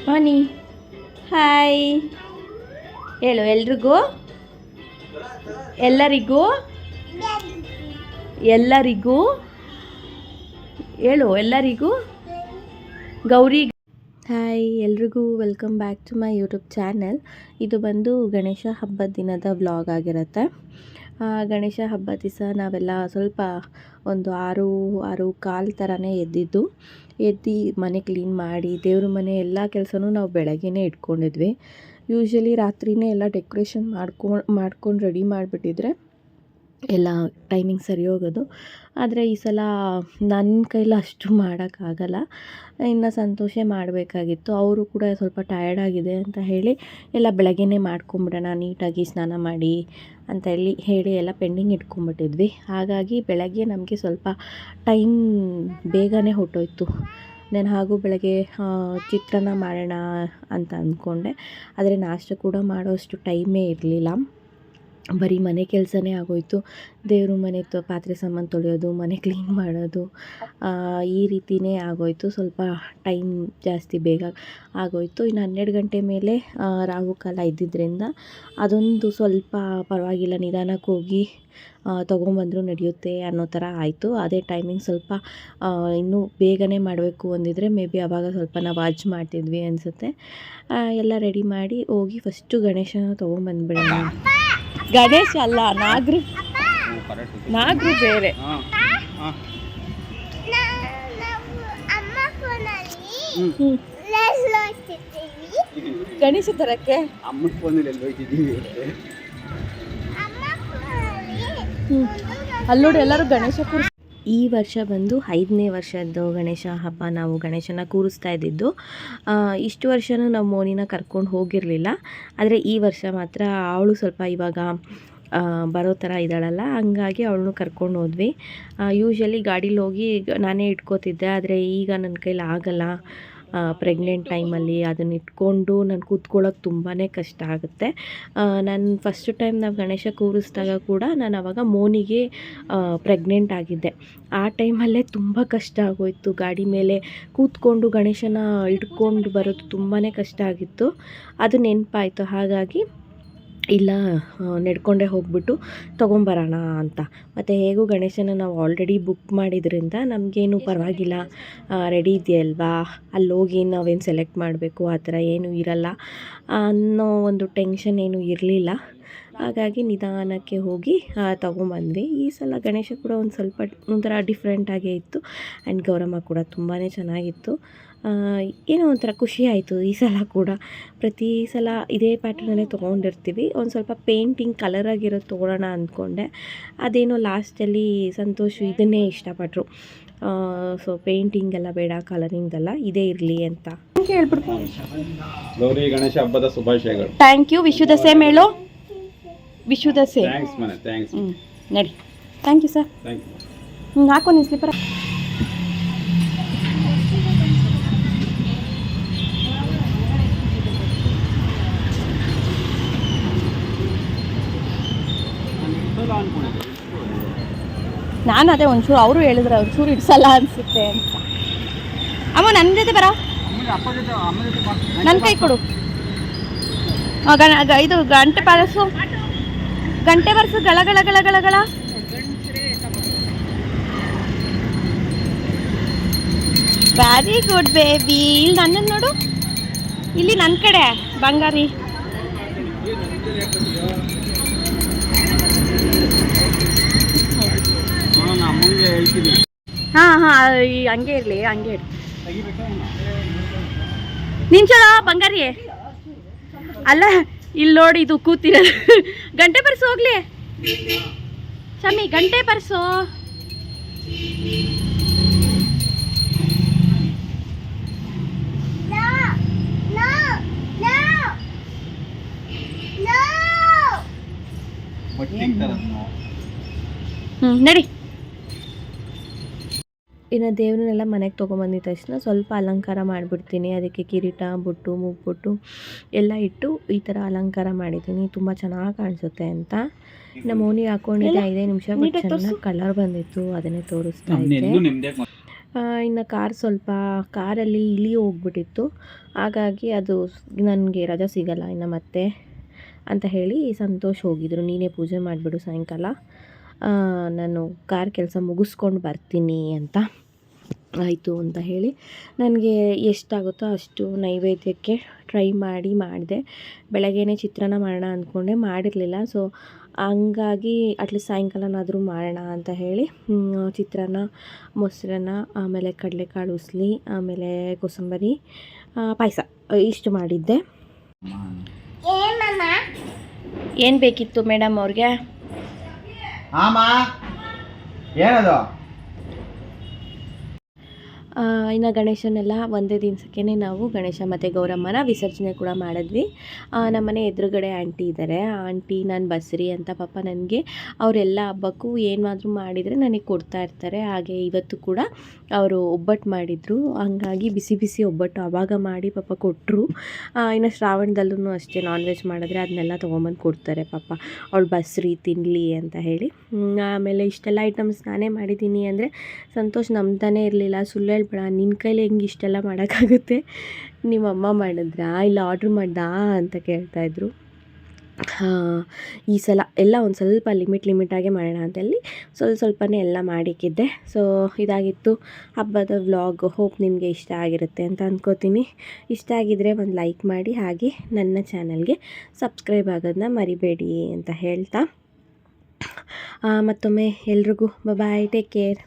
ಮಾನಿ hi ಹೇಳು ಎಲ್ರಿಗೂ ಎಲ್ಲರಿಗೂ ಎಲ್ಲರಿಗೂ ಹೇಳು ಎಲ್ಲರಿಗೂ ಗೌರಿ ಹಾಯ್ ಎಲ್ರಿಗೂ welcome back to my YouTube channel. ಇದು ಬಂದು ಗಣೇಶ ಹಬ್ಬದ ದಿನದ ವ್ಲಾಗ್ ಆಗಿರುತ್ತೆ. ಗಣೇಶ ಹಬ್ಬದ ದಿವಸ ನಾವೆಲ್ಲ ಸ್ವಲ್ಪ ಒಂದು 6:15 ಥರನೇ ಎದ್ದು ಮನೆ ಕ್ಲೀನ್ ಮಾಡಿ ದೇವ್ರ ಮನೆ ಎಲ್ಲ ಕೆಲಸನೂ ನಾವು ಬೆಳಗ್ಗೆನೇ ಇಟ್ಕೊಂಡಿದ್ವಿ. ಯೂಶ್ವಲಿ ರಾತ್ರಿನೇ ಎಲ್ಲ ಡೆಕೋರೇಷನ್ ಮಾಡ್ಕೊಂಡು ರೆಡಿ ಮಾಡಿಬಿಟ್ಟಿದ್ರೆ ಎಲ್ಲ ಟೈಮಿಂಗ್ ಸರಿ ಹೋಗೋದು. ಆದರೆ ಈ ಸಲ ನನ್ನ ಕೈಲಿ ಅಷ್ಟು ಮಾಡೋಕ್ಕಾಗಲ್ಲ. ಇನ್ನು ಸಂತೋಷೇ ಮಾಡಬೇಕಾಗಿತ್ತು. ಅವರು ಕೂಡ ಸ್ವಲ್ಪ ಟಯರ್ಡ್ ಆಗಿದೆ ಅಂತ ಹೇಳಿ ಎಲ್ಲ ಬೆಳಗ್ಗೆನೇ ಮಾಡ್ಕೊಂಬಿಡೋಣ ನೀಟಾಗಿ ಸ್ನಾನ ಮಾಡಿ ಅಂತ ಹೇಳಿ ಎಲ್ಲ ಪೆಂಡಿಂಗ್ ಇಟ್ಕೊಂಬಿಟ್ಟಿದ್ವಿ. ಹಾಗಾಗಿ ಬೆಳಗ್ಗೆ ನಮಗೆ ಸ್ವಲ್ಪ ಟೈಮ್ ಬೇಗನೆ ಹೊರಟೋಯ್ತು. ನಾನು ಹಾಗೂ ಬೆಳಗ್ಗೆ ಚಿತ್ರಾನ್ನ ಮಾಡೋಣ ಅಂತ ಅಂದ್ಕೊಂಡೆ. ಆದರೆ ನಾಷ್ಟ ಕೂಡ ಮಾಡೋಷ್ಟು ಟೈಮೇ ಇರಲಿಲ್ಲ. ಬರೀ ಮನೆ ಕೆಲಸನೇ ಆಗೋಯಿತು. ದೇವರು ಮನೆ ಪಾತ್ರೆ ಸಾಮಾನು ತೊಳೆಯೋದು, ಮನೆ ಕ್ಲೀನ್ ಮಾಡೋದು, ಈ ರೀತಿಯೇ ಆಗೋಯಿತು. ಸ್ವಲ್ಪ ಟೈಮ್ ಜಾಸ್ತಿ ಬೇಗ ಆಗೋಯಿತು. ಇನ್ನು 12 ಗಂಟೆ ಮೇಲೆ ರಾಹುಕಾಲ ಇದ್ದಿದ್ದರಿಂದ ಅದೊಂದು ಸ್ವಲ್ಪ ಪರವಾಗಿಲ್ಲ, ನಿಧಾನಕ್ಕೆ ಹೋಗಿ ತೊಗೊಂಬಂದರೂ ನಡೆಯುತ್ತೆ ಅನ್ನೋ ಥರ ಆಯಿತು. ಅದೇ ಟೈಮಿಂಗ್ ಸ್ವಲ್ಪ ಇನ್ನೂ ಬೇಗನೆ ಮಾಡಬೇಕು ಅಂದಿದ್ರೆ ಮೇ ಬಿ ಆವಾಗ ಸ್ವಲ್ಪ ನಾವು ಅಜ್ಜ್ ಮಾಡ್ತಿದ್ವಿ ಅನಿಸುತ್ತೆ. ಎಲ್ಲ ರೆಡಿ ಮಾಡಿ ಹೋಗಿ ಫಸ್ಟು ಗಣೇಶನ ತೊಗೊಂಬಂದ್ಬಿಡೋಣ. ಗಣೇಶ ಅಲ್ಲ, ನಾಗರು ಬೇರೆ. ಗಣೇಶ ತರಕ್ಕೆ ಅಲ್ಲೋಡಿ ಎಲ್ಲರೂ ಗಣೇಶ ಈ ವರ್ಷ ಬಂದು 5ನೇ ವರ್ಷದ್ದು ಗಣೇಶ ಹಬ್ಬ. ನಾವು ಗಣೇಶನ ಕೂರಿಸ್ತಾ ಇದ್ದಿದ್ದು. ಇಷ್ಟು ವರ್ಷವೂ ನಾವು ಮೋನಿನ ಕರ್ಕೊಂಡು ಹೋಗಿರಲಿಲ್ಲ. ಆದರೆ ಈ ವರ್ಷ ಮಾತ್ರ ಅವಳು ಸ್ವಲ್ಪ ಇವಾಗ ಬರೋ ಥರ ಇದ್ದಾಳಲ್ಲ, ಹಂಗಾಗಿ ಅವಳನ್ನು ಕರ್ಕೊಂಡು ಹೋದ್ವಿ. ಯೂಶ್ವಲಿ ಗಾಡೀಲಿ ಹೋಗಿ ನಾನೇ ಇಟ್ಕೋತಿದ್ದೆ. ಆದರೆ ಈಗ ನನ್ನ ಕೈಲಿ ಆಗಲ್ಲ. ಪ್ರೆಗ್ನೆಂಟ್ ಟೈಮಲ್ಲಿ ಅದನ್ನ ಇಟ್ಕೊಂಡು ನಾನು ಕೂತ್ಕೊಳ್ಳೋಕೆ ತುಂಬಾ ಕಷ್ಟ ಆಗುತ್ತೆ. ನಾನು ಫಸ್ಟ್ ಟೈಮ್ ನಾವು ಗಣೇಶ ಕೂರಿಸಿದಾಗ ಕೂಡ ನಾನು ಆವಾಗ ಮೋನಿಗೆ ಪ್ರೆಗ್ನೆಂಟ್ ಆಗಿದ್ದೆ. ಆ ಟೈಮಲ್ಲೇ ತುಂಬ ಕಷ್ಟ ಆಗೋಯಿತು. ಗಾಡಿ ಮೇಲೆ ಕೂತ್ಕೊಂಡು ಗಣೇಶನ ಇಟ್ಕೊಂಡು ಬರೋದು ತುಂಬಾ ಕಷ್ಟ ಆಗಿತ್ತು. ಅದು ನೆನಪಾಯಿತು. ಹಾಗಾಗಿ ಇಲ್ಲ, ನಡ್ಕೊಂಡೇ ಹೋಗ್ಬಿಟ್ಟು ತೊಗೊಂಬರೋಣ ಅಂತ. ಮತ್ತು ಹೇಗೂ ಗಣೇಶನ ನಾವು ಆಲ್ರೆಡಿ ಬುಕ್ ಮಾಡಿದ್ರಿಂದ ನಮಗೇನು ಪರವಾಗಿಲ್ಲ, ರೆಡಿ ಇದೆಯಲ್ವಾ, ಅಲ್ಲೋಗಿ ನಾವೇನು ಸೆಲೆಕ್ಟ್ ಮಾಡಬೇಕು ಆ ಥರ ಏನೂ ಇರಲ್ಲ ಅನ್ನೋ ಒಂದು ಟೆನ್ಷನ್ ಏನೂ ಇರಲಿಲ್ಲ. ಹಾಗಾಗಿ ನಿಧಾನಕ್ಕೆ ಹೋಗಿ ತೊಗೊಂಬಂದ್ವಿ. ಈ ಸಲ ಗಣೇಶ ಕೂಡ ಒಂದು ಸ್ವಲ್ಪ ಒಂಥರ ಡಿಫ್ರೆಂಟಾಗೇ ಇತ್ತು. ಆ್ಯಂಡ್ ಗೌರಮ್ಮ ಕೂಡ ತುಂಬಾ ಚೆನ್ನಾಗಿತ್ತು. ಏನೋ ಒಂಥರ ಖುಷಿ ಆಯಿತು. ಈ ಸಲ ಕೂಡ ಪ್ರತಿ ಸಲ ಇದೇ ಪ್ಯಾಟರ್ನಲ್ಲೇ ತೊಗೊಂಡಿರ್ತೀವಿ. ಒಂದು ಸ್ವಲ್ಪ ಪೇಂಟಿಂಗ್ ಕಲರಾಗಿರೋದು ತೊಗೊಳ್ಳೋಣ ಅಂದ್ಕೊಂಡೆ. ಅದೇನೋ ಲಾಸ್ಟಲ್ಲಿ ಸಂತೋಷ್ ಇದನ್ನೇ ಇಷ್ಟಪಟ್ಟರು. ಸೊ ಪೇಂಟಿಂಗ್ ಎಲ್ಲ ಬೇಡ, ಕಲರಿಂಗ್ದೆಲ್ಲ ಇದೇ ಇರಲಿ ಅಂತ ಹೇಳ್ಬಿಟ್ಟು. ಗೌರಿ ಗಣೇಶ ಹಬ್ಬದ ಶುಭಾಶಯಗಳು. Thank you. Wish the same ಹೇಳು. Wish the same. ನಡಿ. Thank you sir. ಹಾಕೋ ನೀನು ಸ್ಲಿಪ್ಪರ್. ನಾನು ಅದೇ ಒಂಚೂರು ಅವರು ಹೇಳಿದ್ರೆ ಒಂಚೂರು ಇಡ್ಸಲ್ಲ ಅನಿಸುತ್ತೆ ಅಂತ. ಅಮ್ಮ ನನ್ನ ಜೊತೆ ಬರ, ನನ್ನ ಕೈ ಕೊಡು. ಇದು ಗಂಟೆ ಬಾರಿಸು, ಗಂಟೆ ಬಾರಿಸು. ಗಳ ಗಳ ಗಳ ಗಳ ಗಳ. Very good baby. ಇಲ್ಲಿ ನನ್ನನ್ನು ನೋಡು, ಇಲ್ಲಿ ನನ್ನ ಕಡೆ ಬಂಗಾರಿ. ಹಾಂ ಹಂಗೆ ಇರಲಿ, ಹಂಗೆ ಇರಲಿ. ನಿಂಚೋಳ ಬಂಗಾರಿ. ಅಲ್ಲ, ಇಲ್ಲಿ ನೋಡಿ, ಇದು ಕೂತಿರೋದು. ಗಂಟೆ ಬರ್ಸು ಹೋಗ್ಲಿ ಶಮಿ, ಗಂಟೆ ಬರ್ಸು. ನಡಿ. ಇನ್ನು ದೇವ್ರನ್ನೆಲ್ಲ ಮನೆಗೆ ತೊಗೊಂಬಂದಿದ ತಕ್ಷಣ ಸ್ವಲ್ಪ ಅಲಂಕಾರ ಮಾಡಿಬಿಡ್ತೀನಿ. ಅದಕ್ಕೆ ಕಿರೀಟ, ಬೊಟ್ಟು, ಮೂಗ್ಬೊಟ್ಟು ಎಲ್ಲ ಇಟ್ಟು ಈ ಥರ ಅಲಂಕಾರ ಮಾಡಿದ್ದೀನಿ. ತುಂಬ ಚೆನ್ನಾಗಿ ಕಾಣಿಸುತ್ತೆ ಅಂತ. ನಮ್ಮ ಮೋನಿ ಹಾಕ್ಕೊಂಡಿದ್ದೆ 5 ನಿಮಿಷ ಚೆನ್ನಾಗಿ ಕಲರ್ ಬಂದಿತ್ತು, ಅದನ್ನೇ ತೋರಿಸ್ತಾ ಇದ್ದೆ. ಇನ್ನು ಕಾರಲ್ಲಿ ಇಲಿ ಹೋಗ್ಬಿಟ್ಟಿತ್ತು. ಹಾಗಾಗಿ ಅದು ನನಗೆ ರಜೆ ಸಿಗಲ್ಲ ಇನ್ನು ಮತ್ತೆ ಅಂತ ಹೇಳಿ ಸಂತೋಷ್ ಹೋಗಿದ್ರು. ನೀನೇ ಪೂಜೆ ಮಾಡಿಬಿಡು ಸಾಯಂಕಾಲ, ನಾನು ಕಾರ್ ಕೆಲಸ ಮುಗಿಸ್ಕೊಂಡು ಬರ್ತೀನಿ ಅಂತ. ಆಯಿತು ಅಂತ ಹೇಳಿ ನನಗೆ ಎಷ್ಟಾಗುತ್ತೋ ಅಷ್ಟು ನೈವೇದ್ಯಕ್ಕೆ ಟ್ರೈ ಮಾಡಿದೆ. ಬೆಳಗ್ಗೆನೇ ಚಿತ್ರಾನ್ನ ಮಾಡೋಣ ಅಂದ್ಕೊಂಡೆ, ಮಾಡಿರಲಿಲ್ಲ. ಸೊ ಹಂಗಾಗಿ ಅಟ್ಲೀಸ್ಟ್ ಸಾಯಂಕಾಲನಾದರೂ ಮಾಡೋಣ ಅಂತ ಹೇಳಿ ಚಿತ್ರಾನ್ನ, ಮೊಸರನ್ನ, ಆಮೇಲೆ ಕಡಲೆಕಾಳು ಉಸ್ಲಿ, ಆಮೇಲೆ ಕೋಸಂಬರಿ, ಪಾಯಸ ಇಷ್ಟು ಮಾಡಿದ್ದೆ. ಏನು ಬೇಕಿತ್ತು ಮೇಡಮ್ ಅವ್ರಿಗೆ? ಏನದು? ಇನ್ನು ಗಣೇಶನೆಲ್ಲ ಒಂದೇ ದಿವಸಕ್ಕೆ ನಾವು ಗಣೇಶ ಮತ್ತು ಗೌರಮ್ಮನ ವಿಸರ್ಜನೆ ಕೂಡ ಮಾಡಿದ್ವಿ. ನಮ್ಮನೆ ಎದುರುಗಡೆ ಆಂಟಿ ಇದ್ದಾರೆ. ಆ ಆಂಟಿ ನಾನು ಬಸ್ರಿ ಅಂತ ಪಾಪ ನನಗೆ ಅವರೆಲ್ಲ ಹಬ್ಬಕ್ಕೂ ಏನಾದರೂ ಮಾಡಿದರೆ ನನಗೆ ಕೊಡ್ತಾ ಇರ್ತಾರೆ. ಹಾಗೆ ಇವತ್ತು ಕೂಡ ಅವರು ಒಬ್ಬಟ್ಟು ಮಾಡಿದರು. ಹಂಗಾಗಿ ಬಿಸಿ ಬಿಸಿ ಒಬ್ಬಟ್ಟು ಆವಾಗ ಮಾಡಿ ಪಾಪ ಕೊಟ್ಟರು. ಇನ್ನು ಶ್ರಾವಣದಲ್ಲೂ ಅಷ್ಟೇ ನಾನ್ ವೆಜ್ ಮಾಡಿದ್ರೆ ಅದನ್ನೆಲ್ಲ ತೊಗೊಂಬಂದು ಕೊಡ್ತಾರೆ ಪಾಪ, ಅವಳು ಬಸ್ರಿ ತಿನ್ನಲಿ ಅಂತ ಹೇಳಿ. ಆಮೇಲೆ ಇಷ್ಟೆಲ್ಲ ಐಟಮ್ಸ್ ನಾನೇ ಮಾಡಿದ್ದೀನಿ ಅಂದರೆ ಸಂತೋಷ್ ನಂಬ್ತಾನೇ ಇರಲಿಲ್ಲ. ಸುಳ್ಳು ಹೇಳ್ಬೇಡ, ನಿನ್ನ ಕೈಲಿ ಹೆಂಗೆ ಇಷ್ಟೆಲ್ಲ ಮಾಡೋಕ್ಕಾಗುತ್ತೆ, ನಿಮ್ಮಮ್ಮ ಮಾಡಿದ್ರಾ ಇಲ್ಲ ಆರ್ಡ್ರ್ ಮಾಡ್ದಾ ಅಂತ ಕೇಳ್ತಾಯಿದ್ರು. ಈ ಸಲ ಎಲ್ಲ ಒಂದು ಸ್ವಲ್ಪ ಲಿಮಿಟಾಗೆ ಮಾಡೋಣ ಅಂತೇಳಿ ಸ್ವಲ್ಪನೇ ಎಲ್ಲ ಮಾಡಿಕ್ಕಿದ್ದೆ. ಸೊ ಇದಾಗಿತ್ತು ಹಬ್ಬದ ವ್ಲಾಗ್. ಹೋಪ್ ನಿಮಗೆ ಇಷ್ಟ ಆಗಿರುತ್ತೆ ಅಂತ ಅಂದ್ಕೋತೀನಿ. ಇಷ್ಟ ಆಗಿದ್ದರೆ ಒಂದು ಲೈಕ್ ಮಾಡಿ, ಹಾಗೆ ನನ್ನ ಚಾನಲ್ಗೆ ಸಬ್ಸ್ಕ್ರೈಬ್ ಆಗೋದನ್ನ ಮರಿಬೇಡಿ ಅಂತ ಹೇಳ್ತಾ ಮತ್ತೊಮ್ಮೆ ಎಲ್ರಿಗೂ ಬಾಯ್, ಟೇಕ್ ಕೇರ್.